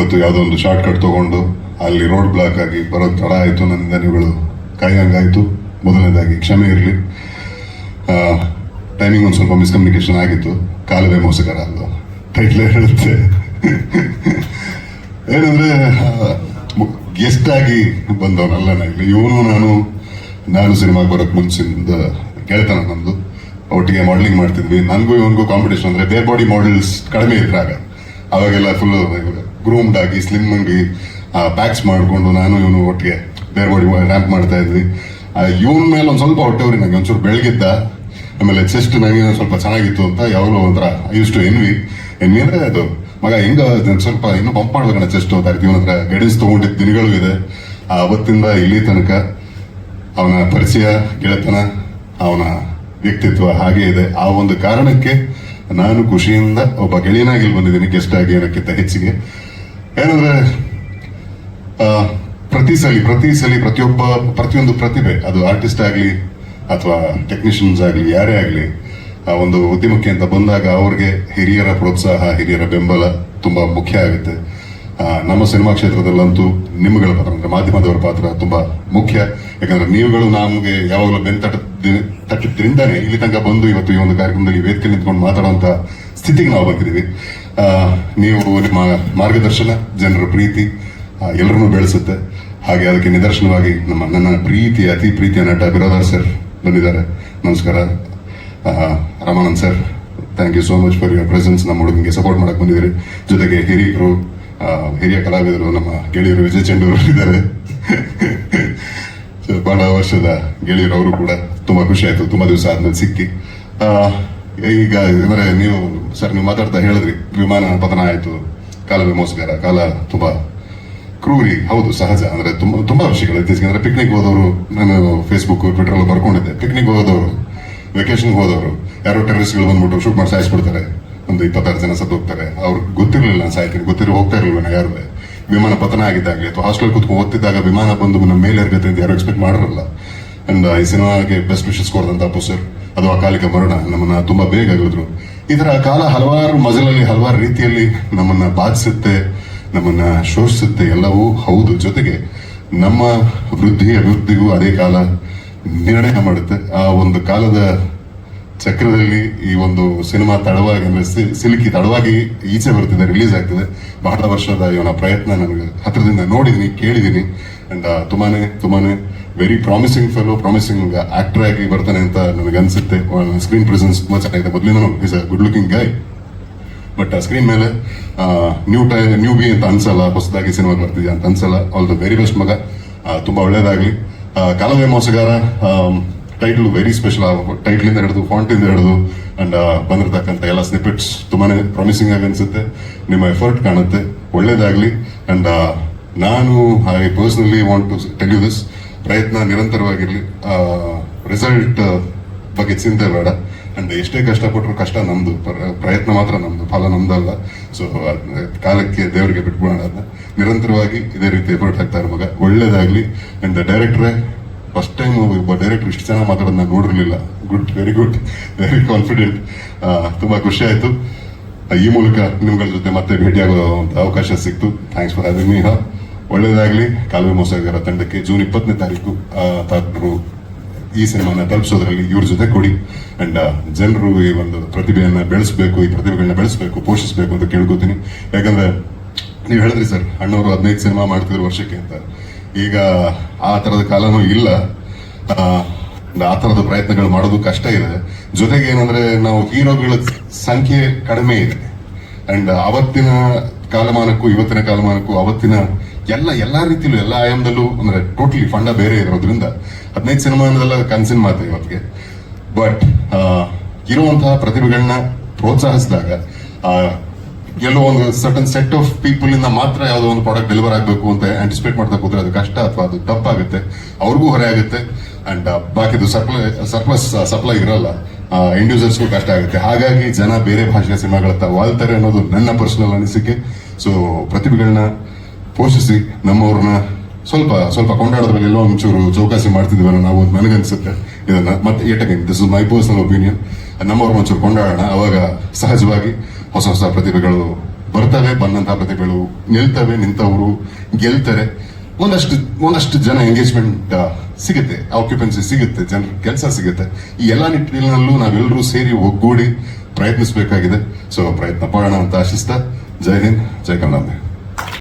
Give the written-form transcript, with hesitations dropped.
ಇವತ್ತು ಯಾವುದೋ ಒಂದು ಶಾರ್ಟ್ ಕಟ್ ತೊಗೊಂಡು ಅಲ್ಲಿ ರೋಡ್ ಬ್ಲಾಕ್ ಆಗಿ ಬರೋದು ತಡ ಆಯಿತು. ನನ್ನಿಂದ ನೀವುಗಳು ಕಾಯ್ದಂಗಾಯಿತು. ಮೊದಲನೇದಾಗಿ ಕ್ಷಮೆ ಇರಲಿ. ಟೈಮಿಂಗ್ ಒಂದು ಸ್ವಲ್ಪ ಮಿಸ್ಕಮ್ಯುನಿಕೇಶನ್ ಆಗಿತ್ತು. ಕಾಲುವೆ ಮೋಸಗಾರ ಅಲ್ಲ ಟೈಟ್ಲೇ ಹೇಳುತ್ತೆ. ಏನಂದರೆ ಗೆಸ್ಟ್ ಆಗಿ ಬಂದವನಲ್ಲ ಇಲ್ಲಿ. ಇವನು ನಾನು ಸಿನಿಮಾಗೆ ಬರೋಕ್ಕೆ ಮುಂಚಿಂದ ಗೆಳೆತನ ನಮ್ಮದು. ಒಟ್ಟಿಗೆ ಮಾಡಲಿಂಗ್ ಮಾಡ್ತಿದ್ವಿ. ನನಗೂ ಇವನಿಗೂ ಕಾಂಪಿಟೇಷನ್ ಅಂದರೆ ಬೇರ್ ಬಾಡಿ ಮಾಡೆಲ್ಸ್ ಕಡಿಮೆ ಇದ್ರಾಗ ಅವಾಗೆಲ್ಲ ಫುಲ್ಲು ಗ್ರೂಮ್ಡ್ ಆಗಿ ಸ್ಲಿಮ್ ಆಗಿ ಪ್ಯಾಕ್ಸ್ ಮಾಡಿಕೊಂಡು ನಾನು ಇವನು ಒಟ್ಟಿಗೆ ಬೇರ್ ಬಾಡಿ ರ್ಯಾಂಪ್ ಮಾಡ್ತಾ ಇದ್ವಿ. ಇವನ ಮೇಲೆ ಒಂದು ಸ್ವಲ್ಪ ಹೊಟ್ಟೆವ್ರಿ ನನಗೆ ಒಂಚೂರು ಬೆಳಗಿದ್ದ. ಆಮೇಲೆ ಚೆಸ್ಟ್ ನನಗೆ ಸ್ವಲ್ಪ ಚೆನ್ನಾಗಿತ್ತು ಅಂತ ಯಾವಾಗಲೂ ಒಂಥರ ಇಷ್ಟು ಎನ್ವಿ ಅಂದರೆ ಅದು ಮಗ ಹೆಂಗ ಸ್ವಲ್ಪ ಇನ್ನೂ ಪಂಪ್ ಮಾಡ್ಬೇಕಣ್ಣ ಚೆಸ್ಟ್ ಅಂತ ಇರ್ತೀವಿ. ಇವನ ಹತ್ರ ಗೈಡೆನ್ಸ್ ತೊಗೊಂಡಿದ್ದ ದಿನಗಳು ಇದೆ. ಅವತ್ತಿಂದ ಇಲ್ಲಿ ತನಕ ಅವನ ಪರಿಚಯ, ಗೆಳೆತನ, ಅವನ ವ್ಯಕ್ತಿತ್ವ ಹಾಗೆ ಇದೆ. ಆ ಒಂದು ಕಾರಣಕ್ಕೆ ನಾನು ಖುಷಿಯಿಂದ ಒಬ್ಬ ಗೆಳೆಯನಾಗಿ ಇಲ್ಲಿ ಬಂದಿದ್ದೀನಿ ಗೆಸ್ಟ್ ಆಗಿ. ಏನಕ್ಕಿಂತ ಹೆಚ್ಚಿಗೆ ಏನಂದ್ರೆ ಪ್ರತಿಯೊಂದು ಪ್ರತಿಭೆ, ಅದು ಆರ್ಟಿಸ್ಟ್ ಆಗಲಿ ಅಥವಾ ಟೆಕ್ನಿಷಿಯನ್ಸ್ ಆಗಲಿ ಯಾರೇ ಆಗಲಿ, ಆ ಒಂದು ಉದ್ಯಮಕ್ಕೆ ಅಂತ ಬಂದಾಗ ಅವ್ರಿಗೆ ಹಿರಿಯರ ಪ್ರೋತ್ಸಾಹ, ಹಿರಿಯರ ಬೆಂಬಲ ತುಂಬಾ ಮುಖ್ಯ ಆಗುತ್ತೆ. ನಮ್ಮ ಸಿನಿಮಾ ಕ್ಷೇತ್ರದಲ್ಲಂತೂ ನಿಮ್ಮಗಳ ಪಾತ್ರ ಅಂದ್ರೆ ಮಾಧ್ಯಮದವರ ಪಾತ್ರ ತುಂಬಾ ಮುಖ್ಯ. ಯಾಕಂದ್ರೆ ನೀವುಗಳು ನಮಗೆ ಯಾವಾಗಲೂ ತಟ್ಟಿದ್ರಿಂದಾನೇ ಇಲ್ಲಿ ತನಕ ಬಂದು ಇವತ್ತು ಈ ಒಂದು ಕಾರ್ಯಕ್ರಮದಲ್ಲಿ ವೇದಿಕೆ ನಿಂತ್ಕೊಂಡು ಮಾತಾಡುವಂತ ಸ್ಥಿತಿಗೆ ನಾವು ಬಂದಿದ್ದೀವಿ. ನೀವು ನಿಮ್ಮ ಮಾರ್ಗದರ್ಶನ, ಜನರ ಪ್ರೀತಿ ಎಲ್ಲರನ್ನೂ ಬೆಳೆಸುತ್ತೆ. ಹಾಗೆ ಅದಕ್ಕೆ ನಿದರ್ಶನವಾಗಿ ನನ್ನ ಅತಿ ಪ್ರೀತಿಯ ನಟ ಬಿರಾದಾರ್ ಸರ್ ಬಂದಿದ್ದಾರೆ. ನಮಸ್ಕಾರ. Ramanand sir, thank you so much for your presence. ನಮ್ಮ ಹುಡುಗನಿಗೆ ಸಪೋರ್ಟ್ ಮಾಡಕ್ ಬಂದಿದ್ದೀರಿ. ಜೊತೆಗೆ ಹಿರಿಯ ಕಲಾವಿದರು, ನಮ್ಮ ಗೆಳೆಯರು ವಿಜಯ್ ಚಂಡೂರು ಇದ್ದಾರೆ. ಬಹಳ ವರ್ಷದ ಗೆಳೆಯರು, ಅವರು ಕೂಡ ತುಂಬಾ ಖುಷಿ ಆಯ್ತು ತುಂಬಾ ದಿವಸ ಆದ್ಮೇಲೆ ಸಿಕ್ಕಿ. ಈಗ ಅಂದ್ರೆ ನೀವು ಮಾತಾಡ್ತಾ ಹೇಳಿದ್ರಿ ವಿಮಾನ ಪತನ ಆಯ್ತು, ಕಾಲವೇ ಮೋಸಗಾರ, ಕಾಲ ತುಂಬಾ ಕ್ರೂರಿ. ಹೌದು, ಸಹಜ. ಅಂದ್ರೆ ತುಂಬಾ ವಿಷಯಗಳು ಇತ್ತೀಚೆಗೆ ಅಂದ್ರೆ ಪಿಕ್ನಿಕ್ ಹೋದವರು, ನಾನು ಫೇಸ್ಬುಕ್ ಟ್ವಿಟರ್ ಅಲ್ಲಿ ಬರ್ಕೊಂಡಿದ್ದೆ. ಪಿಕ್ನಿಕ್ ಹೋದವರು, ವೆಕೇಶನ್ಗೆ ಹೋದವರು, ಯಾರೋ ಟೆರರಿಸ್ಟ್ಗಳು ಬಂದ್ಬಿಟ್ಟು ಶೂಟ್ ಮಾಡಿ ಸಾಯಿಸ್ಬಿಡ್ತಾರೆ. ಒಂದು 26 ಜನ ಸತ್ತು ಹೋಗ್ತಾರೆ. ಅವ್ರಿಗೆ ಗೊತ್ತಿರಲಿಲ್ಲ ನಾನು ಸಾಯ್ತೀನಿ, ಹೋಗ್ತಾ ಇರಲಿಲ್ಲ ಯಾರು. ವಿಮಾನ ಪತನ ಆಗಿದ್ದಾಗಲಿ ಅಥವಾ ಹಾಸ್ಟೆಲ್ ಕೂತ್ಕೊಂಡು ಓದ್ತಿದ್ದಾಗ ವಿಮಾನ ಬಂದು ನಮ್ಮ ಮೇಲೆ ಇರ್ಗತ್ತೆ ಅಂತ ಯಾರು ಎಕ್ಸ್ಪೆಕ್ಟ್ ಮಾಡಿರಲ್ಲ. ಅಂಡ್ ಈ ಸಿನಿಮಾಗೆ ಬೆಸ್ಟ್ ವಿಶಸ್ ಕೋರ್ದಂತ ಅಪ್ಪು ಸರ್, ಅದು ಅಕಾಲಿಕ ಮರಣ, ನಮ್ಮನ್ನ ತುಂಬಾ ಬೇಗ ಅಗಲಿದ್ರು. ಈ ತರ ಕಾಲ ಹಲವಾರು ಮಜಲಲ್ಲಿ ಹಲವಾರು ರೀತಿಯಲ್ಲಿ ನಮ್ಮನ್ನ ಬಾಧಿಸುತ್ತೆ, ನಮ್ಮನ್ನ ಶೋಷಿಸುತ್ತೆ, ಎಲ್ಲವೂ ಹೌದು. ಜೊತೆಗೆ ನಮ್ಮ ಅಭಿವೃದ್ಧಿಗೂ ಅದೇ ಕಾಲ ನಿರ್ಣಯ ಮಾಡುತ್ತೆ. ಆ ಒಂದು ಕಾಲದ ಚಕ್ರದಲ್ಲಿ ಈ ಒಂದು ಸಿನಿಮಾ ತಡವಾಗಿ ಅಂದ್ರೆ ಸಿಲುಕಿ ತಡವಾಗಿ ಈಚೆ ಬರ್ತಿದೆ, ರಿಲೀಸ್ ಆಗ್ತಿದೆ. ಬಹಳ ವರ್ಷದ ಇವನ ಪ್ರಯತ್ನ ನನಗೆ ಹತ್ರದಿಂದ ನೋಡಿದೀನಿ, ಕೇಳಿದೀನಿ. ಅಂಡ್ ತುಂಬಾನೇ very promising fellow, promising actor ಆಗಿ ಬರ್ತಾನೆ ಅಂತ ನನಗೆ ಅನ್ಸುತ್ತೆ. ಸ್ಕ್ರೀನ್ ಪ್ರೆಸೆನ್ಸ್ ತುಂಬಾ ಚೆನ್ನಾಗಿದೆ. ಮೊದಲಿಂದ is a good looking Guy. But screen ಮೇಲೆ ನ್ಯೂ ಬಿ ಅಂತ ಅನ್ಸಲ್ಲ, ಹೊಸದಾಗಿ ಸಿನಿಮಾ ಬರ್ತಿದ್ಯಾ ಅಂತ ಅನ್ಸಲ್ಲ. ಆಲ್ ದ ವೆರಿ ಬೆಸ್ಟ್ ಮಗ, ತುಂಬಾ ಒಳ್ಳೇದಾಗ್ಲಿ. ಕಾಲವೇ ಮೋಸಗಾರ ಟೈಟ್ಲ್ ವೆರಿ ಸ್ಪೆಷಲ್. ಟೈಟ್ಲ್ ಇಂದ ಹಿಡಿದು, ಫಾಂಟ್ ಇಂದ ಹಿಡಿದು ಅಂಡ್ ಬಂದಿರತಕ್ಕಂಥ ಎಲ್ಲ ಸ್ನಿಪೆಟ್ಸ್ ತುಂಬಾನೇ ಪ್ರಾಮಿಸಿಂಗ್ ಆಗಿ ಅನ್ಸುತ್ತೆ. ನಿಮ್ಮ ಎಫರ್ಟ್ ಕಾಣುತ್ತೆ, ಒಳ್ಳೇದಾಗ್ಲಿ. ಅಂಡ್ ನಾನು I personally want to tell you this, ಪ್ರಯತ್ನ ನಿರಂತರವಾಗಿರ್ಲಿ. ರಿಸಲ್ಟ್ ಬಗ್ಗೆ ಚಿಂತೆ ಬೇಡ. ಅಂಡ್ ಎಷ್ಟೇ ಕಷ್ಟಪಟ್ಟರು ಕಷ್ಟ ನಮ್ದು, ಪ್ರಯತ್ನ ಮಾತ್ರ ನಮ್ದು, ಫಲ ನಮ್ದಲ್ಲ. ಸೊ ಕಾಲಕ್ಕೆ ದೇವರಿಗೆ ಬಿಟ್ಬಿಡೋಣ. ಅದನ್ನ ನಿರಂತರವಾಗಿ ಇದೇ ರೀತಿ ಎಫರ್ಟ್ ಹಾಕ್ತಾರೆ ಮಗ, ಒಳ್ಳೇದಾಗ್ಲಿ. ಅಂಡ್ ಡೈರೆಕ್ಟ್ರೇ, ಫಸ್ಟ್ ಟೈಮ್ ಒಬ್ಬ ಡೈರೆಕ್ಟರ್ ಇಷ್ಟು ಚೆನ್ನಾಗಿ ಮಾತಾಡೋದು ನಾನು ನೋಡಿರ್ಲಿಲ್ಲ. Very good, very confident. ತುಂಬಾ ಖುಷಿ ಆಯ್ತು. ಈ ಮೂಲಕ ನಿಮ್ಗಳ ಜೊತೆ ಮತ್ತೆ ಭೇಟಿಯಾಗೋ ಅವಕಾಶ ಸಿಕ್ತು. Thanks for having me. ಒಳ್ಳೇದಾಗ್ಲಿ. ಕಾಲುವೆ ಮೋಸಗಾರ ತಂಡಕ್ಕೆ ಜೂನ್ 20ನೇ ತಾರೀಕು ತಾವು ಈ ಸಿನಿಮಾನ ತಲುಪಿಸೋದ್ರಲ್ಲಿ ಇವ್ರ ಜೊತೆ ಕೊಡಿ. ಅಂಡ್ ಜನರು ಈ ಒಂದು ಪ್ರತಿಭೆಯನ್ನ ಬೆಳೆಸಬೇಕು, ಈ ಪ್ರತಿಭೆಗಳನ್ನ ಬೆಳೆಸಬೇಕು, ಪೋಷಿಸಬೇಕು ಅಂತ ಕೇಳ್ಕೊತೀನಿ. ಯಾಕಂದ್ರೆ ನೀವು ಹೇಳಿದ್ರಿ ಸರ್, ಅಣ್ಣವರು 15 ಸಿನಿಮಾ ಮಾಡ್ತಿದ್ರು ವರ್ಷಕ್ಕೆ ಅಂತ. ಈಗ ಆ ತರದ ಕಾಲನೂ ಇಲ್ಲ. ಆ ತರದ ಪ್ರಯತ್ನಗಳು ಮಾಡೋದು ಕಷ್ಟ ಇದೆ. ಜೊತೆಗೆ ಏನಂದ್ರೆ ನಾವು ಹೀರೋಗಳ ಸಂಖ್ಯೆ ಕಡಿಮೆ ಇದೆ. ಅಂಡ್ ಅವತ್ತಿನ ಕಾಲಮಾನಕ್ಕೂ ಇವತ್ತಿನ ಕಾಲಮಾನಕ್ಕೂ ಅವತ್ತಿನ ಎಲ್ಲಾ ರೀತಿಲೂ ಎಲ್ಲಾ ಆಯಾಮದಲ್ಲೂ ಅಂದ್ರೆ ಟೋಟಲಿ ಫಂಡ ಬೇರೆ ಇರೋದ್ರಿಂದ 15 ಸಿನಿಮಾ ಅನ್ನೋದೆಲ್ಲ ಕನಸಿನ ಮಾತು ಇವತ್ತಿಗೆ. ಬಟ್ ಇರುವಂತಹ ಪ್ರತಿಭೆಗಳನ್ನ ಪ್ರೋತ್ಸಾಹಿಸಿದಾಗ ಎಲ್ಲೋ ಒಂದು ಸರ್ಟನ್ ಸೆಟ್ ಆಫ್ ಪೀಪಲ್ ಇಂದ ಮಾತ್ರ ಯಾವುದೋ ಒಂದು ಪ್ರಾಡಕ್ಟ್ ಡೆಲಿವರ್ ಆಗಬೇಕು ಅಂತ ಆಂಟಿಸಿಪೇಟ್ ಮಾಡ್ತಾ ಕೂತ್ರೆ ಅದು ಕಷ್ಟ, ಅಥವಾ ಅದು ತಪ್ಪಾಗುತ್ತೆ, ಅವ್ರಿಗೂ ಹೊರೆ ಆಗುತ್ತೆ. ಅಂಡ್ ಬಾಕಿದು ಸರ್ಪ್ಲಸ್ ಸಪ್ಲೈ ಇರಲ್ಲ, ಇಂಡಿವಿಜುವಲ್ಸ್ಗೂ ಕಷ್ಟ ಆಗುತ್ತೆ. ಹಾಗಾಗಿ ಜನ ಬೇರೆ ಭಾಷೆಯ ಸಿನಿಮಾಗಳತ್ತ ವಾಲ್ತಾರೆ ಅನ್ನೋದು ನನ್ನ ಪರ್ಸನಲ್ ಅನಿಸಿಕೆ. ಸೊ ಪ್ರತಿಭೆಗಳನ್ನ ಪೋಷಿಸಿ ನಮ್ಮವ್ರನ್ನ ಸ್ವಲ್ಪ ಕೊಂಡಾಡೋದ್ರಲ್ಲಿ ಎಲ್ಲೋ ಒಂಚೂರು ಚೌಕಾಸಿ ಮಾಡ್ತಿದ್ವಲ್ಲ ನಾವು ಅಂತ ನನಗನ್ಸುತ್ತೆ. ಇದನ್ನ ಮತ್ತೆ ಏಟಗೆ this is my personal opinion. ನಮ್ಮವ್ರನ್ನ ಒಂಚೂರು ಕೊಂಡಾಡೋಣ, ಅವಾಗ ಸಹಜವಾಗಿ ಹೊಸ ಪ್ರತಿಭೆಗಳು ಬರ್ತವೆ, ಬಂದಂತಹ ಪ್ರತಿಭೆಗಳು ನಿಲ್ತವೆ, ನಿಂತವರು ಗೆಲ್ತಾರೆ. ಒಂದಷ್ಟು ಜನ ಎಂಗೇಜ್ಮೆಂಟ್ ಸಿಗುತ್ತೆ, ಆಕ್ಯುಪೆನ್ಸಿ ಸಿಗುತ್ತೆ, ಜನರ ಕೆಲಸ ಸಿಗುತ್ತೆ. ಈ ಎಲ್ಲಾ ನಿಟ್ಟಿನಲ್ಲೂ ನಾವೆಲ್ಲರೂ ಸೇರಿ ಒಗ್ಗೂಡಿ ಪ್ರಯತ್ನಿಸಬೇಕಾಗಿದೆ. ಸೊ ಪ್ರಯತ್ನ ಪಡೋಣ ಅಂತ ಆಶಿಸ್ತಾ, ಜೈ ಹಿಂದ್, ಜೈ ಕನ್ನಡ.